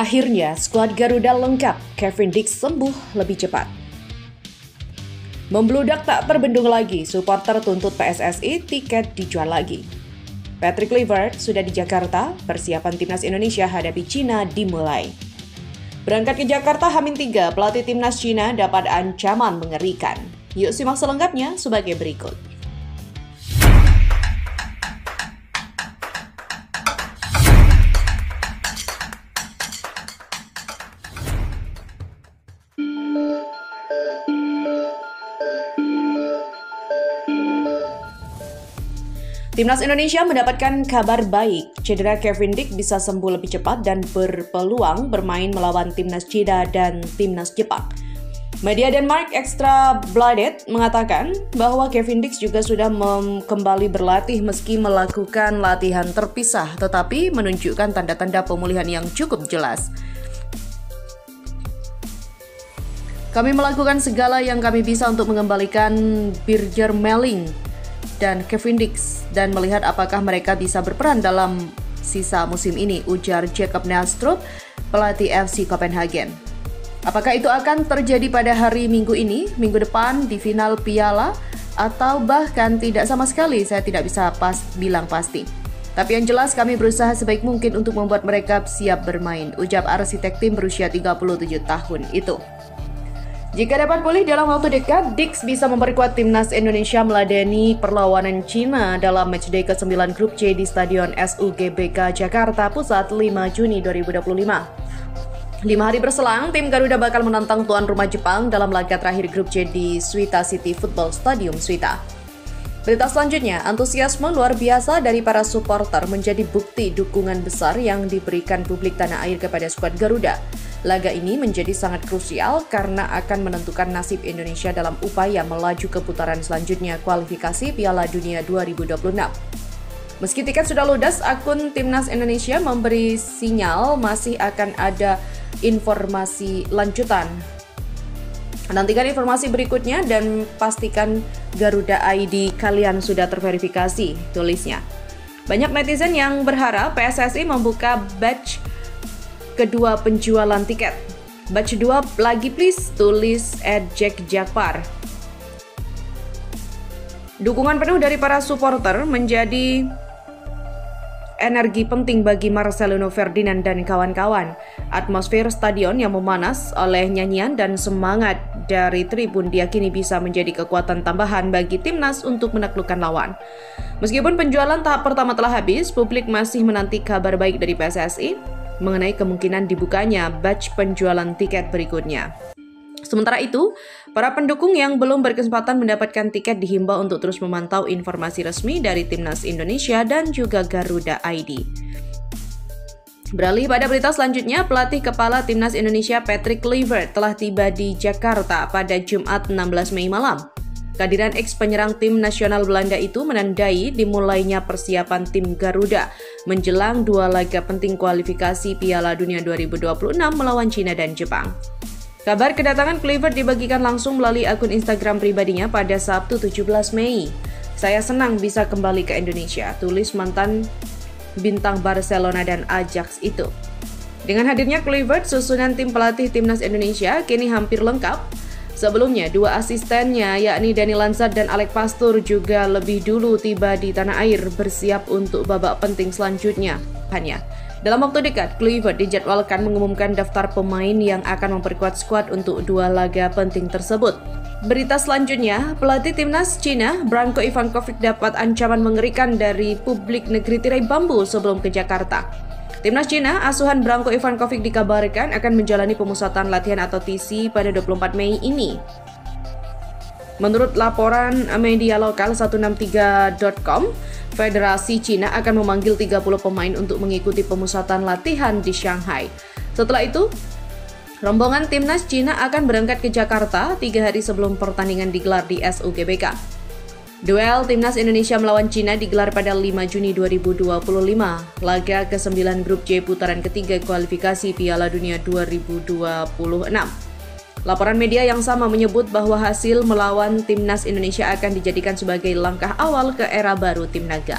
Akhirnya, skuad Garuda lengkap, Kevin Dix sembuh lebih cepat. Membludak tak terbendung lagi, supporter tuntut PSSI tiket dijual lagi. Patrick Kluivert sudah di Jakarta, persiapan timnas Indonesia hadapi Cina dimulai. Berangkat ke Jakarta H-3, pelatih timnas Cina dapat ancaman mengerikan. Yuk simak selengkapnya sebagai berikut. Timnas Indonesia mendapatkan kabar baik. Cedera Kevin Dix bisa sembuh lebih cepat dan berpeluang bermain melawan timnas Cina dan timnas Jepang. Media Denmark Extra Bladet mengatakan bahwa Kevin Dix juga sudah kembali berlatih meski melakukan latihan terpisah, tetapi menunjukkan tanda-tanda pemulihan yang cukup jelas. Kami melakukan segala yang kami bisa untuk mengembalikan Birger Meling dan Kevin Dix dan melihat apakah mereka bisa berperan dalam sisa musim ini, ujar Jacob Nelstrup, pelatih FC Copenhagen. Apakah itu akan terjadi pada hari Minggu ini, minggu depan di final Piala, atau bahkan tidak sama sekali? Saya tidak bisa bilang pasti. Tapi yang jelas kami berusaha sebaik mungkin untuk membuat mereka siap bermain, ujar arsitek tim berusia 37 tahun itu. Jika dapat pulih dalam waktu dekat, Dix bisa memperkuat timnas Indonesia meladeni perlawanan Cina dalam matchday ke-9 Grup C di Stadion SUGBK Jakarta Pusat 5 Juni 2025. 5 hari berselang, tim Garuda bakal menantang tuan rumah Jepang dalam laga terakhir Grup C di Suita City Football Stadium, Suita. Berita selanjutnya, antusiasme luar biasa dari para supporter menjadi bukti dukungan besar yang diberikan publik tanah air kepada skuad Garuda. Laga ini menjadi sangat krusial karena akan menentukan nasib Indonesia dalam upaya melaju ke putaran selanjutnya kualifikasi Piala Dunia 2026. Meski tiket sudah ludes, akun Timnas Indonesia memberi sinyal masih akan ada informasi lanjutan. Nantikan informasi berikutnya dan pastikan Garuda ID kalian sudah terverifikasi, tulisnya. Banyak netizen yang berharap PSSI membuka batch kedua penjualan tiket. Batch 2 lagi please, tulis @jackjakpar. Dukungan penuh dari para supporter menjadi energi penting bagi Marcelino Ferdinand dan kawan-kawan. Atmosfer stadion yang memanas oleh nyanyian dan semangat dari tribun diyakini bisa menjadi kekuatan tambahan bagi timnas untuk menaklukkan lawan. Meskipun penjualan tahap pertama telah habis, publik masih menanti kabar baik dari PSSI mengenai kemungkinan dibukanya batch penjualan tiket berikutnya. Sementara itu, para pendukung yang belum berkesempatan mendapatkan tiket dihimbau untuk terus memantau informasi resmi dari Timnas Indonesia dan juga Garuda ID. Beralih pada berita selanjutnya, pelatih kepala Timnas Indonesia Patrick Kluivert telah tiba di Jakarta pada Jumat 16 Mei malam. Kehadiran ex-penyerang tim nasional Belanda itu menandai dimulainya persiapan tim Garuda menjelang 2 laga penting kualifikasi Piala Dunia 2026 melawan Cina dan Jepang. Kabar kedatangan Kluivert dibagikan langsung melalui akun Instagram pribadinya pada Sabtu 17 Mei. Saya senang bisa kembali ke Indonesia, tulis mantan bintang Barcelona dan Ajax itu. Dengan hadirnya Kluivert, susunan tim pelatih Timnas Indonesia kini hampir lengkap. Sebelumnya, 2 asistennya yakni Dani Lansat dan Alec Pastur juga lebih dulu tiba di tanah air bersiap untuk babak penting selanjutnya. Dalam waktu dekat, Kluivert dijadwalkan mengumumkan daftar pemain yang akan memperkuat skuad untuk 2 laga penting tersebut. Berita selanjutnya, pelatih timnas Cina, Branko Ivankovic dapat ancaman mengerikan dari publik negeri tirai bambu sebelum ke Jakarta. Timnas Cina, asuhan Branko Ivankovic dikabarkan akan menjalani pemusatan latihan atau TC pada 24 Mei ini. Menurut laporan media lokal 163.com, Federasi Cina akan memanggil 30 pemain untuk mengikuti pemusatan latihan di Shanghai. Setelah itu, rombongan timnas Cina akan berangkat ke Jakarta 3 hari sebelum pertandingan digelar di SUGBK. Duel Timnas Indonesia melawan Cina digelar pada 5 Juni 2025, laga ke-9 Grup C putaran ketiga kualifikasi Piala Dunia 2026. Laporan media yang sama menyebut bahwa hasil melawan Timnas Indonesia akan dijadikan sebagai langkah awal ke era baru Tim Naga.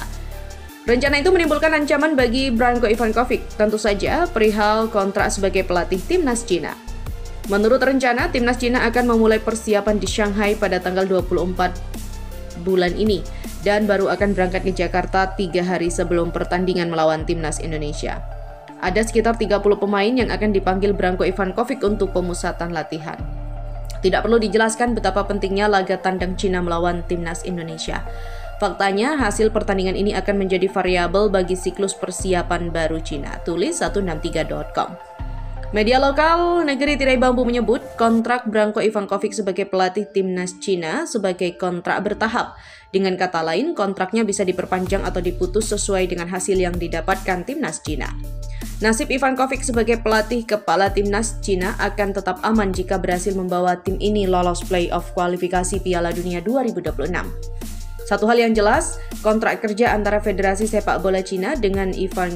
Rencana itu menimbulkan ancaman bagi Branko Ivankovic, tentu saja perihal kontrak sebagai pelatih timnas Cina. Menurut rencana, timnas Cina akan memulai persiapan di Shanghai pada tanggal 24 bulan ini dan baru akan berangkat ke Jakarta 3 hari sebelum pertandingan melawan timnas Indonesia. Ada sekitar 30 pemain yang akan dipanggil Branko Ivankovic untuk pemusatan latihan. Tidak perlu dijelaskan betapa pentingnya laga tandang Cina melawan timnas Indonesia. Faktanya, hasil pertandingan ini akan menjadi variabel bagi siklus persiapan baru Cina, tulis 163.com. Media lokal Negeri Tirai Bambu menyebut kontrak Branko Ivankovic sebagai pelatih timnas Cina sebagai kontrak bertahap. Dengan kata lain, kontraknya bisa diperpanjang atau diputus sesuai dengan hasil yang didapatkan timnas Cina. Nasib Ivankovic sebagai pelatih kepala timnas Cina akan tetap aman jika berhasil membawa tim ini lolos play-off kualifikasi Piala Dunia 2026. Satu hal yang jelas, kontrak kerja antara Federasi Sepak Bola Cina dengan Ivan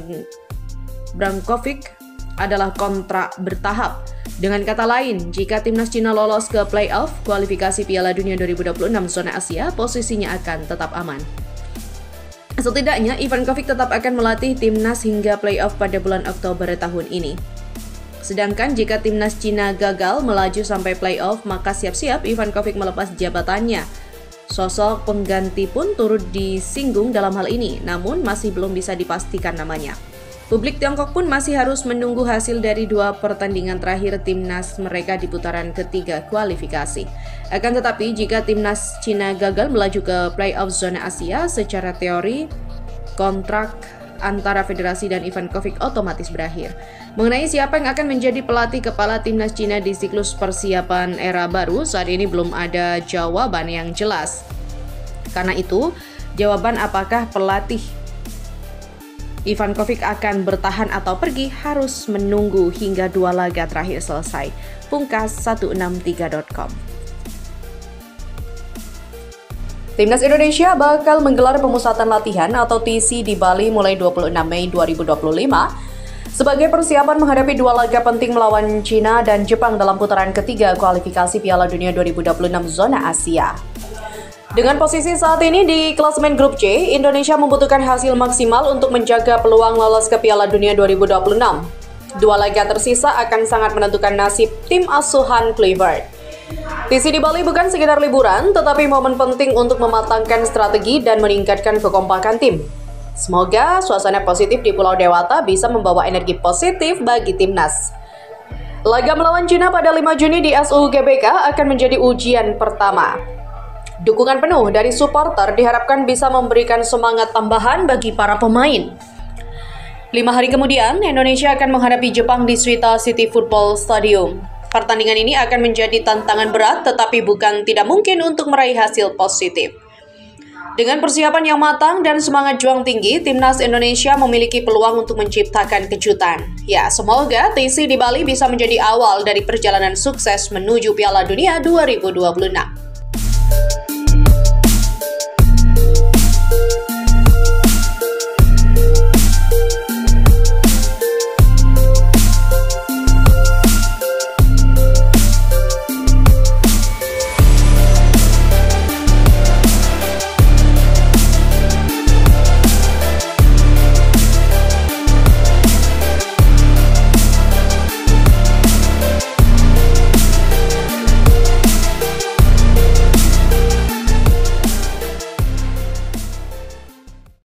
Brankovic adalah kontrak bertahap. Dengan kata lain, jika timnas Cina lolos ke play-off kualifikasi Piala Dunia 2026 zona Asia, posisinya akan tetap aman. Setidaknya, Ivankovic tetap akan melatih timnas hingga play-off pada bulan Oktober tahun ini. Sedangkan jika timnas Cina gagal melaju sampai play-off, maka siap-siap Ivankovic melepas jabatannya. Sosok pengganti pun turut disinggung dalam hal ini, namun masih belum bisa dipastikan namanya. Publik Tiongkok pun masih harus menunggu hasil dari 2 pertandingan terakhir timnas mereka di putaran ketiga kualifikasi. Akan tetapi, jika timnas Cina gagal melaju ke play-off zona Asia, secara teori, kontrak antara federasi dan Ivankovic otomatis berakhir. Mengenai siapa yang akan menjadi pelatih kepala timnas Cina di siklus persiapan era baru, saat ini belum ada jawaban yang jelas. Karena itu, jawaban apakah pelatih Ivankovic akan bertahan atau pergi harus menunggu hingga 2 laga terakhir selesai. Pungkas 163.com. Timnas Indonesia bakal menggelar pemusatan latihan atau TC di Bali mulai 26 Mei 2025 sebagai persiapan menghadapi 2 laga penting melawan Cina dan Jepang dalam putaran ketiga kualifikasi Piala Dunia 2026 zona Asia. Dengan posisi saat ini di klasemen grup C, Indonesia membutuhkan hasil maksimal untuk menjaga peluang lolos ke Piala Dunia 2026. 2 laga tersisa akan sangat menentukan nasib tim asuhan Clifford. TC di Bali bukan sekedar liburan, tetapi momen penting untuk mematangkan strategi dan meningkatkan kekompakan tim. Semoga suasana positif di Pulau Dewata bisa membawa energi positif bagi timnas. Laga melawan Cina pada 5 Juni di SUGBK akan menjadi ujian pertama. Dukungan penuh dari supporter diharapkan bisa memberikan semangat tambahan bagi para pemain. 5 hari kemudian, Indonesia akan menghadapi Jepang di Suita City Football Stadium. Pertandingan ini akan menjadi tantangan berat, tetapi bukan tidak mungkin untuk meraih hasil positif. Dengan persiapan yang matang dan semangat juang tinggi, timnas Indonesia memiliki peluang untuk menciptakan kejutan. Ya, semoga TC di Bali bisa menjadi awal dari perjalanan sukses menuju Piala Dunia 2026.